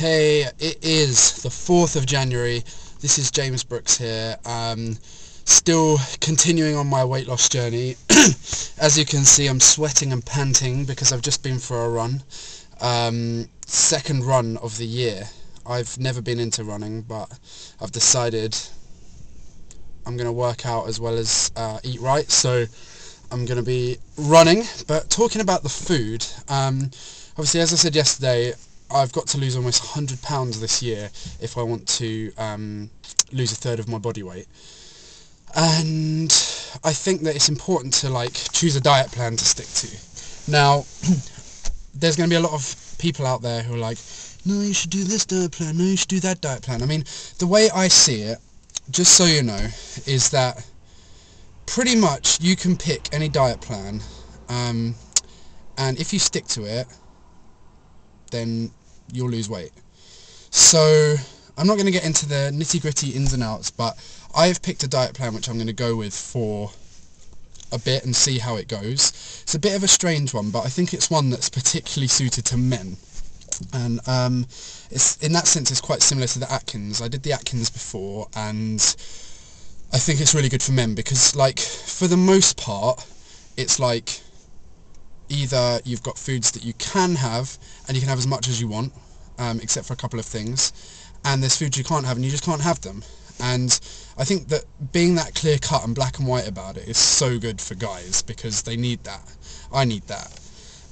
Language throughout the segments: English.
Hey, it is the 4th of January. This is James Brooks here. Still continuing on my weight loss journey. As you can see, I'm sweating and panting because I've just been for a run. Second run of the year. I've never been into running, but I've decided I'm going to work out as well as eat right, so I'm going to be running. But talking about the food, obviously, as I said yesterday, I've got to lose almost 100 pounds this year if I want to lose a third of my body weight. And I think that it's important to choose a diet plan to stick to. Now, there's going to be a lot of people out there who are like, no, you should do this diet plan, no, you should do that diet plan. I mean, the way I see it, just so you know, is that pretty much you can pick any diet plan, and if you stick to it, then you'll lose weight. So I'm not going to get into the nitty-gritty ins and outs, but I've picked a diet plan which I'm going to go with for a bit and see how it goes. It's a bit of a strange one, but I think it's one that's particularly suited to men. And it's, in that sense, it's quite similar to the Atkins. I did the Atkins before, and I think it's really good for men because, for the most part, it's either you've got foods that you can have, and you can have as much as you want, except for a couple of things, and there's foods you can't have, and you just can't have them. And I think that being that clear cut and black and white about it is so good for guys, because they need that. I need that.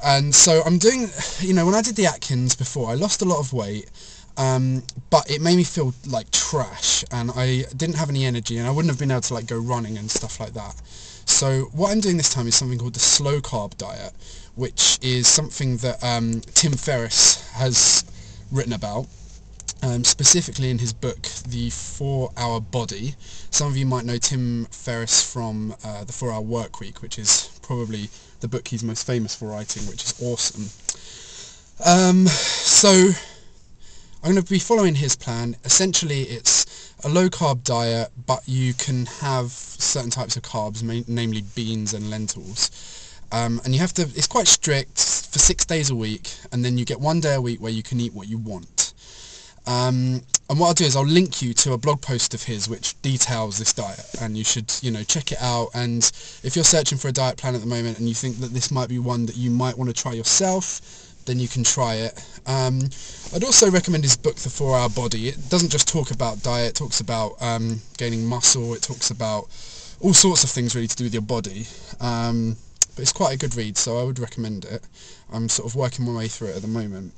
And so I'm doing, when I did the Atkins before, I lost a lot of weight, but it made me feel like trash, and I didn't have any energy, and I wouldn't have been able to go running and stuff like that. So what I'm doing this time is something called the slow carb diet, which is something that Tim Ferriss has written about, specifically in his book, The 4-Hour Body. Some of you might know Tim Ferriss from The 4-Hour Workweek, which is probably the book he's most famous for writing, which is awesome. So I'm going to be following his plan. Essentially, it's a low-carb diet, but you can have certain types of carbs, namely beans and lentils. And you have to, it's quite strict, for 6 days a week, and then you get 1 day a week where you can eat what you want. And what I'll do is I'll link you to a blog post of his which details this diet, and you should, check it out. And if you're searching for a diet plan at the moment and you think that this might be one that you might want to try yourself, then you can try it. I'd also recommend his book, The 4-Hour Body. It doesn't just talk about diet, it talks about gaining muscle, it talks about all sorts of things really to do with your body. But it's quite a good read, so I would recommend it. I'm sort of working my way through it at the moment.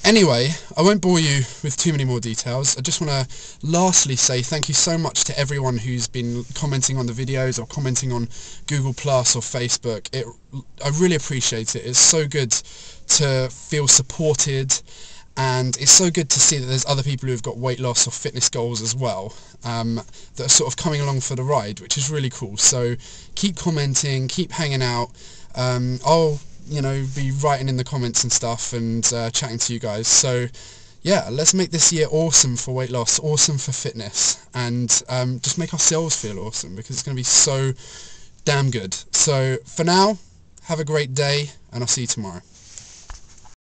Anyway, I won't bore you with too many more details. I just want to lastly say thank you so much to everyone who's been commenting on the videos or commenting on Google Plus or Facebook. I really appreciate it. It's so good to feel supported, and it's so good to see that there's other people who've got weight loss or fitness goals as well, that are sort of coming along for the ride, which is really cool. So keep commenting, keep hanging out. I'll be writing in the comments and stuff and chatting to you guys. So yeah, let's make this year awesome for weight loss, awesome for fitness, and just make ourselves feel awesome, because it's going to be so damn good. So for now, have a great day, and I'll see you tomorrow.